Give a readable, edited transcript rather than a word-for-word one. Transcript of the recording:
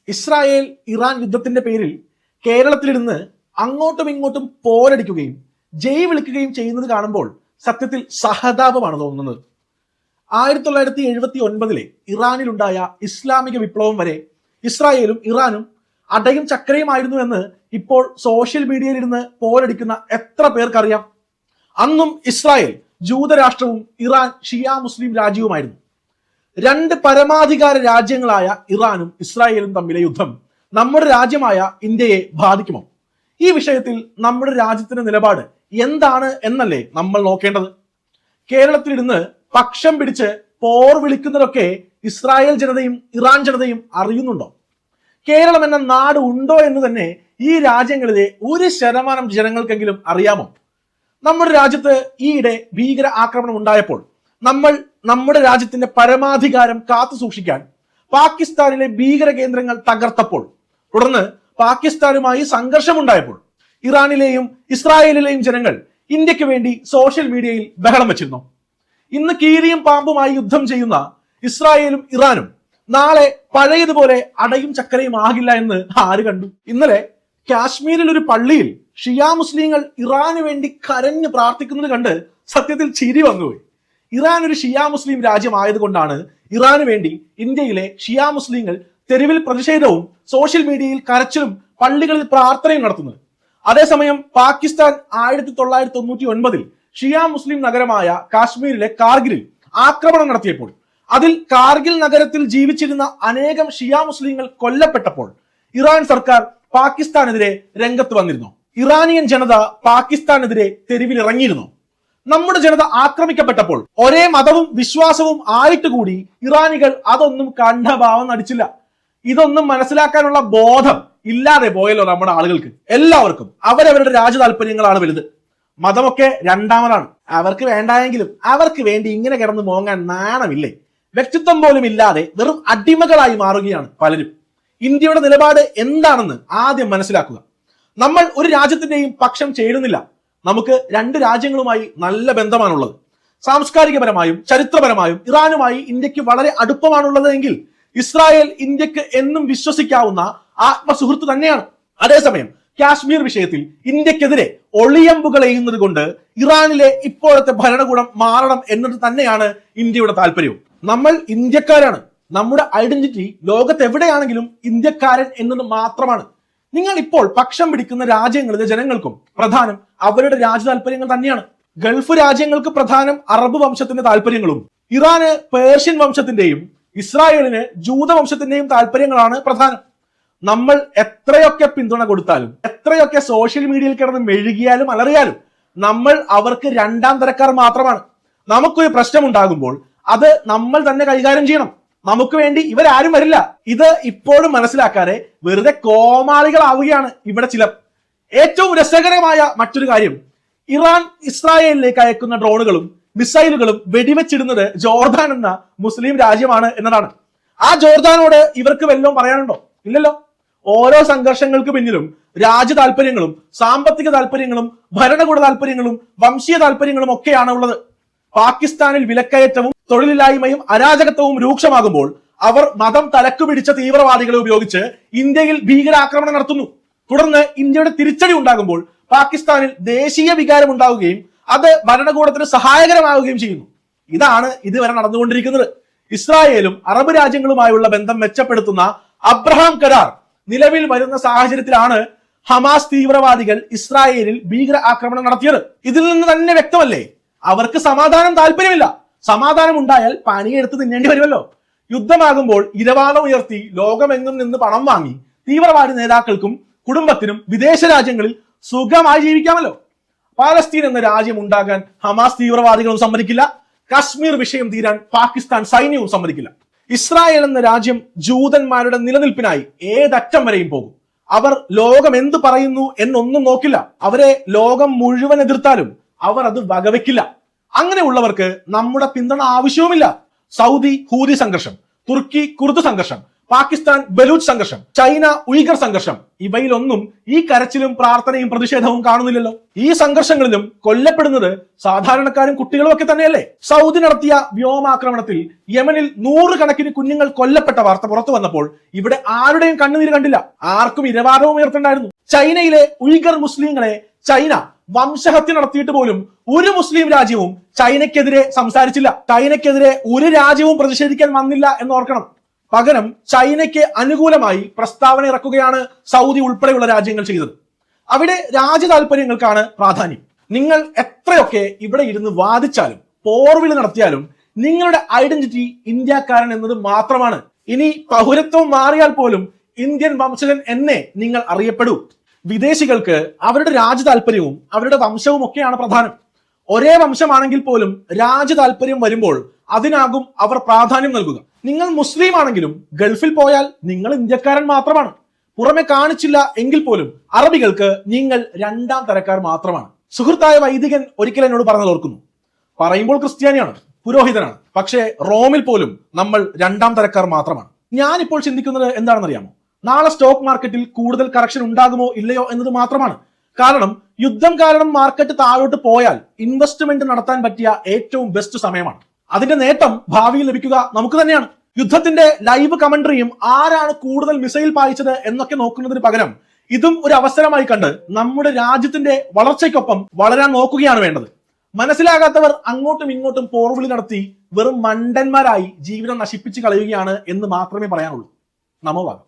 Israel Iran യുദ്ധത്തിന്റെ പേരിൽ കേരളത്തിലിരുന്ന് അങ്ങോട്ടും ഇങ്ങോട്ടും പോരടിക്കുകയും ജയ് വിളിക്കുകയും ചെയ്യുന്നത് കാണുമ്പോൾ സത്യത്തിൽ സഹതാപമാണ് തോന്നുന്നത്. 1979 ഇറാനിലുണ്ടായ ഇസ്ലാമിക വിപ്ലവം വരെ ഇസ്രായേലും ഇറാനും അടയും ചക്രയുമായിരുന്നു എന്ന് ഇപ്പോൾ സോഷ്യൽ മീഡിയയിൽ ഇരുന്ന് പോരടിക്കുന്ന എത്ര പേർക്കറിയാം? അന്നും ഇസ്രായേൽ ജൂതരാഷ്ട്രവും ഇറാൻ ഷിയ മുസ്ലിം രാജ്യവുമായിരുന്നു. രണ്ട് പരമാധികാര രാജ്യങ്ങളായ ഇറാനും ഇസ്രായേലും തമ്മിലെ യുദ്ധം നമ്മുടെ രാജ്യമായ ഇന്ത്യയെ ബാധിക്കുമോ? ഈ വിഷയത്തിൽ നമ്മുടെ രാജ്യത്തിന്റെ നിലപാട് എന്താണ് എന്നല്ലേ നമ്മൾ നോക്കേണ്ടത്. കേരളത്തിലിരുന്ന് പക്ഷം പിടിച്ച് പോർ വിളിക്കുന്നതൊക്കെ ഇസ്രായേൽ ജനതയും ഇറാൻ ജനതയും അറിയുന്നുണ്ടോ? കേരളം എന്ന നാട് ഉണ്ടോ എന്ന് തന്നെ ഈ രാജ്യങ്ങളിലെ 1% ജനങ്ങൾക്കെങ്കിലും അറിയാമോ? നമ്മുടെ രാജ്യത്ത് ഈയിടെ ഭീകര ആക്രമണം ഉണ്ടായപ്പോൾ നമ്മൾ നമ്മുടെ രാജ്യത്തിന്റെ പരമാധികാരം കാത്തു സൂക്ഷിക്കാൻ പാകിസ്ഥാനിലെ ഭീകര കേന്ദ്രങ്ങൾ തകർത്തപ്പോൾ, തുടർന്ന് പാകിസ്ഥാനുമായി സംഘർഷമുണ്ടായപ്പോൾ ഇറാനിലെയും ഇസ്രായേലിലെയും ജനങ്ങൾ ഇന്ത്യക്ക് വേണ്ടി സോഷ്യൽ മീഡിയയിൽ ബഹളം വെച്ചിരുന്നു. ഇന്ന് കീരിയും പാമ്പുമായി യുദ്ധം ചെയ്യുന്ന ഇസ്രായേലും ഇറാനും നാളെ പഴയതുപോലെ അടയും ചക്കരയും ആകില്ല എന്ന് ആര് കണ്ടു? ഇന്നലെ കാശ്മീരിൽ ഒരു പള്ളിയിൽ ഷിയ മുസ്ലിങ്ങൾ ഇറാന് വേണ്ടി കരഞ്ഞു പ്രാർത്ഥിക്കുന്നത് കണ്ട് സത്യത്തിൽ ചിരി വന്നുപോയി. ഇറാൻ ഒരു ഷിയ മുസ്ലിം രാജ്യമായതുകൊണ്ടാണ് ഇറാന് വേണ്ടി ഇന്ത്യയിലെ ഷിയ മുസ്ലിങ്ങൾ തെരുവിൽ പ്രതിഷേധവും സോഷ്യൽ മീഡിയയിൽ കരച്ചിലും പള്ളികളിൽ പ്രാർത്ഥനയും നടത്തുന്നത്. അതേസമയം പാകിസ്ഥാൻ 1999 ഷിയ മുസ്ലിം നഗരമായ കാശ്മീരിലെ കാർഗിലിൽ ആക്രമണം നടത്തിയപ്പോൾ അതിൽ കാർഗിൽ നഗരത്തിൽ ജീവിച്ചിരുന്ന അനേകം ഷിയ മുസ്ലിങ്ങൾ കൊല്ലപ്പെട്ടപ്പോൾ ഇറാൻ സർക്കാർ പാകിസ്ഥാനെതിരെ രംഗത്ത് വന്നിരുന്നു. ഇറാനിയൻ ജനത പാകിസ്ഥാനെതിരെ തെരുവിൽ ഇറങ്ങിയിരുന്നു. നമ്മുടെ ജനത ആക്രമിക്കപ്പെട്ടപ്പോൾ ഒരേ മതവും വിശ്വാസവും ആയിട്ട് കൂടി ഇറാനികൾ അതൊന്നും കണ്ട ഭാവം നടിച്ചില്ല. ഇതൊന്നും മനസ്സിലാക്കാനുള്ള ബോധം ഇല്ലാതെ പോയല്ലോ നമ്മുടെ ആളുകൾക്ക്. എല്ലാവർക്കും അവരവരുടെ രാജ്യ താല്പര്യങ്ങളാണ് വലുത്, മതമൊക്കെ രണ്ടാമതാണ്. അവർക്ക് വേണ്ടായെങ്കിലും അവർക്ക് വേണ്ടി ഇങ്ങനെ കിടന്ന് മോങ്ങാൻ നാണമില്ലേ? വ്യക്തിത്വം പോലും ഇല്ലാതെ വെറും അടിമകളായി മാറുകയാണ് പലരും. ഇന്ത്യയുടെ നിലപാട് എന്താണെന്ന് ആദ്യം മനസ്സിലാക്കുക. നമ്മൾ ഒരു രാജ്യത്തിന്റെയും പക്ഷം ചേരുന്നില്ല. നമുക്ക് രണ്ട് രാജ്യങ്ങളുമായി നല്ല ബന്ധമാണുള്ളത്. സാംസ്കാരികപരമായും ചരിത്രപരമായും ഇറാനുമായി ഇന്ത്യക്ക് വളരെ അടുപ്പമാണുള്ളത് എങ്കിൽ ഇസ്രായേൽ ഇന്ത്യക്ക് എന്നും വിശ്വസിക്കാവുന്ന ആത്മസുഹൃത്ത് തന്നെയാണ്. അതേസമയം കാശ്മീർ വിഷയത്തിൽ ഇന്ത്യക്കെതിരെ ഒളിയമ്പുകൾ എയ്യുന്നത് കൊണ്ട് ഇറാനിലെ ഇപ്പോഴത്തെ ഭരണകൂടം മാറണം എന്നത് തന്നെയാണ് ഇന്ത്യയുടെ താല്പര്യവും. നമ്മൾ ഇന്ത്യക്കാരാണ്. നമ്മുടെ ഐഡന്റിറ്റി ലോകത്ത് എവിടെയാണെങ്കിലും ഇന്ത്യക്കാരൻ എന്നത് മാത്രമാണ്. നിങ്ങൾ ഇപ്പോൾ പക്ഷം പിടിക്കുന്ന രാജ്യങ്ങളിലെ ജനങ്ങൾക്കും പ്രധാനം അവരുടെ രാജ്യ താല്പര്യങ്ങൾ തന്നെയാണ്. ഗൾഫ് രാജ്യങ്ങൾക്ക് പ്രധാനം അറബ് വംശത്തിന്റെ താല്പര്യങ്ങളും ഇറാന് പേർഷ്യൻ വംശത്തിന്റെയും ഇസ്രായേലിന് ജൂത വംശത്തിന്റെയും താല്പര്യങ്ങളാണ് പ്രധാനം. നമ്മൾ എത്രയൊക്കെ പിന്തുണ കൊടുത്താലും എത്രയൊക്കെ സോഷ്യൽ മീഡിയയിൽ കിടന്ന് മെഴുകിയാലും അലറിയാലും നമ്മൾ അവർക്ക് രണ്ടാം തരക്കാർ മാത്രമാണ്. നമുക്കൊരു പ്രശ്നമുണ്ടാകുമ്പോൾ അത് നമ്മൾ തന്നെ കൈകാര്യം ചെയ്യണം. നമുക്ക് വേണ്ടി ഇവരാരും വരില്ല. ഇത് ഇപ്പോഴും മനസ്സിലാക്കാതെ വെറുതെ കോമാളികളാവുകയാണ് ഇവിടെ ചിലർ. ഏറ്റവും രസകരമായ മറ്റൊരു കാര്യം, ഇറാൻ ഇസ്രായേലിലേക്ക് അയക്കുന്ന ഡ്രോണുകളും മിസൈലുകളും വെടിവെച്ചിടുന്നത് ജോർദാൻ എന്ന മുസ്ലിം രാജ്യമാണ് എന്നതാണ്. ആ ജോർദാനോട് ഇവർക്ക് വല്ലതും പറയാനുണ്ടോ? ഇല്ലല്ലോ. ഓരോ സംഘർഷങ്ങൾക്ക് പിന്നിലും രാജ്യ താല്പര്യങ്ങളും സാമ്പത്തിക താല്പര്യങ്ങളും ഭരണകൂട താല്പര്യങ്ങളും വംശീയ താല്പര്യങ്ങളും ഒക്കെയാണ് ഉള്ളത്. പാകിസ്ഥാനിൽ വിലക്കയറ്റവും തൊഴിലില്ലായ്മയും അരാജകത്വവും രൂക്ഷമാകുമ്പോൾ അവർ മതം തലക്കു പിടിച്ച തീവ്രവാദികളെ ഉപയോഗിച്ച് ഇന്ത്യയിൽ ഭീകരാക്രമണം നടത്തുന്നു. തുടർന്ന് ഇന്ത്യയുടെ തിരിച്ചടി ഉണ്ടാകുമ്പോൾ പാകിസ്ഥാനിൽ ദേശീയ വികാരം ഉണ്ടാവുകയും അത് ഭരണകൂടത്തിന് സഹായകരമാവുകയും ചെയ്യുന്നു. ഇതാണ് ഇതുവരെ നടന്നുകൊണ്ടിരിക്കുന്നത്. ഇസ്രായേലും അറബ് രാജ്യങ്ങളുമായുള്ള ബന്ധം മെച്ചപ്പെടുത്തുന്ന അബ്രഹാം കരാർ നിലവിൽ വരുന്ന സാഹചര്യത്തിലാണ് ഹമാസ് തീവ്രവാദികൾ ഇസ്രായേലിൽ ഭീകര ആക്രമണം നടത്തിയത്. ഇതിൽ നിന്ന് തന്നെ വ്യക്തമല്ലേ അവർക്ക് സമാധാനം താല്പര്യമില്ല. സമാധാനം ഉണ്ടായാൽ പണിയെടുത്ത് തിന്നേണ്ടി വരുമല്ലോ. യുദ്ധമാകുമ്പോൾ ഇരവാദം ഉയർത്തി ലോകമെങ്ങും നിന്ന് പണം വാങ്ങി തീവ്രവാദി നേതാക്കൾക്കും കുടുംബത്തിനും വിദേശ രാജ്യങ്ങളിൽ സുഖമായി ജീവിക്കാമല്ലോ. പാലസ്തീൻ എന്ന രാജ്യം ഉണ്ടാകാൻ ഹമാസ് തീവ്രവാദികളും സമ്മതിക്കില്ല. കശ്മീർ വിഷയം തീരാൻ പാകിസ്ഥാൻ സൈന്യവും സമ്മതിക്കില്ല. ഇസ്രായേൽ എന്ന രാജ്യം ജൂതന്മാരുടെ നിലനിൽപ്പിനായി ഏതറ്റം വരെയും പോകും. അവർ ലോകം എന്ത് പറയുന്നു എന്നൊന്നും നോക്കില്ല. അവരെ ലോകം മുഴുവൻ എതിർത്താലും അവർ അത് വകവെക്കില്ല. അങ്ങനെയുള്ളവർക്ക് നമ്മുടെ പിന്തുണ ആവശ്യവുമില്ല. സൗദി ഹൂതി സംഘർഷം, തുർക്കി കുർദ് സംഘർഷം, പാകിസ്ഥാൻ ബലൂച്ച് സംഘർഷം, ചൈന ഉയ്ഗർ സംഘർഷം, ഇവയിലൊന്നും ഈ കരച്ചിലും പ്രാർത്ഥനയും പ്രതിഷേധവും കാണുന്നില്ലല്ലോ. ഈ സംഘർഷങ്ങളിലും കൊല്ലപ്പെടുന്നത് സാധാരണക്കാരും കുട്ടികളും ഒക്കെ തന്നെയല്ലേ. സൗദി നടത്തിയ വ്യോമാക്രമണത്തിൽ യമനിൽ 100 കണക്കിന് കുഞ്ഞുങ്ങൾ കൊല്ലപ്പെട്ട വാർത്ത പുറത്തു വന്നപ്പോൾ ഇവിടെ ആരുടെയും കണ്ണുനീര് കണ്ടില്ല, ആർക്കും ഇരവാദവും ഉയർത്തണ്ടായിരുന്നു. ചൈനയിലെ ഉയ്ഗർ മുസ്ലിങ്ങളെ ചൈന വംശഹത്യ നടത്തിയിട്ട് പോലും ഒരു മുസ്ലിം രാജ്യവും ചൈനയ്ക്കെതിരെ സംസാരിച്ചില്ല. ചൈനയ്ക്കെതിരെ ഒരു രാജ്യവും പ്രതിഷേധിക്കാൻ വന്നില്ല എന്നോർക്കണം. പകരം ചൈനയ്ക്ക് അനുകൂലമായി പ്രസ്താവന ഇറക്കുകയാണ് സൗദി ഉൾപ്പെടെയുള്ള രാജ്യങ്ങൾ ചെയ്തത്. അവിടെ രാജ്യ താല്പര്യങ്ങൾക്കാണ് പ്രാധാന്യം. നിങ്ങൾ എത്രയൊക്കെ ഇവിടെ ഇരുന്ന് വാദിച്ചാലും പോർവിളി നടത്തിയാലും നിങ്ങളുടെ ഐഡന്റിറ്റി ഇന്ത്യക്കാരൻ എന്നത് മാത്രമാണ്. ഇനി പൗരത്വം മാറിയാൽ പോലും ഇന്ത്യൻ വംശജൻ എന്നേ നിങ്ങൾ അറിയപ്പെടൂ. വിദേശികൾക്ക് അവരുടെ രാജ്യ താല്പര്യവും അവരുടെ വംശവും ഒക്കെയാണ് പ്രധാനം. ഒരേ വംശമാണെങ്കിൽ പോലും രാജ്യ താല്പര്യം വരുമ്പോൾ അതിനാകും അവർ പ്രാധാന്യം നൽകുക. നിങ്ങൾ മുസ്ലിം ആണെങ്കിലും ഗൾഫിൽ പോയാൽ നിങ്ങൾ ഇന്ത്യക്കാരൻ മാത്രമാണ്. പുറമെ കാണിച്ചില്ല എങ്കിൽ പോലും അറബികൾക്ക് നിങ്ങൾ 2ാം തരക്കാർ മാത്രമാണ്. സുഹൃത്തായ വൈദികൻ ഒരിക്കൽ എന്നോട് പറഞ്ഞത് ഓർക്കുന്നു. പറയുമ്പോൾ ക്രിസ്ത്യാനിയാണ്, പുരോഹിതനാണ്, പക്ഷേ റോമിൽ പോലും നമ്മൾ 2ാം തരക്കാർ മാത്രമാണ്. ഞാനിപ്പോൾ ചിന്തിക്കുന്നത് എന്താണെന്നറിയാമോ? നാളെ സ്റ്റോക്ക് മാർക്കറ്റിൽ കൂടുതൽ കറക്ഷൻ ഉണ്ടാകുമോ ഇല്ലയോ എന്നത് മാത്രമാണ്. കാരണം യുദ്ധം കാരണം മാർക്കറ്റ് താഴോട്ട് പോയാൽ ഇൻവെസ്റ്റ്മെന്റ് നടത്താൻ പറ്റിയ ഏറ്റവും ബെസ്റ്റ് സമയമാണ്. അതിന്റെ നേട്ടം ഭാവിയിൽ ലഭിക്കുക നമുക്ക് തന്നെയാണ്. യുദ്ധത്തിന്റെ ലൈവ് കമന്ററിയും ആരാണ് കൂടുതൽ മിസൈൽ പായിച്ചത് എന്നൊക്കെ നോക്കുന്നതിന് പകരം ഇതും ഒരു അവസരമായി കണ്ട് നമ്മുടെ രാജ്യത്തിന്റെ വളർച്ചയ്ക്കൊപ്പം വളരാൻ നോക്കുകയാണ് വേണ്ടത്. മനസ്സിലാകാത്തവർ അങ്ങോട്ടും ഇങ്ങോട്ടും പോർവിളി നടത്തി വെറും മണ്ടന്മാരായി ജീവിതം നശിപ്പിച്ച് കളയുകയാണ് എന്ന് മാത്രമേ പറയാനുള്ളൂ. നമോഭാഗം.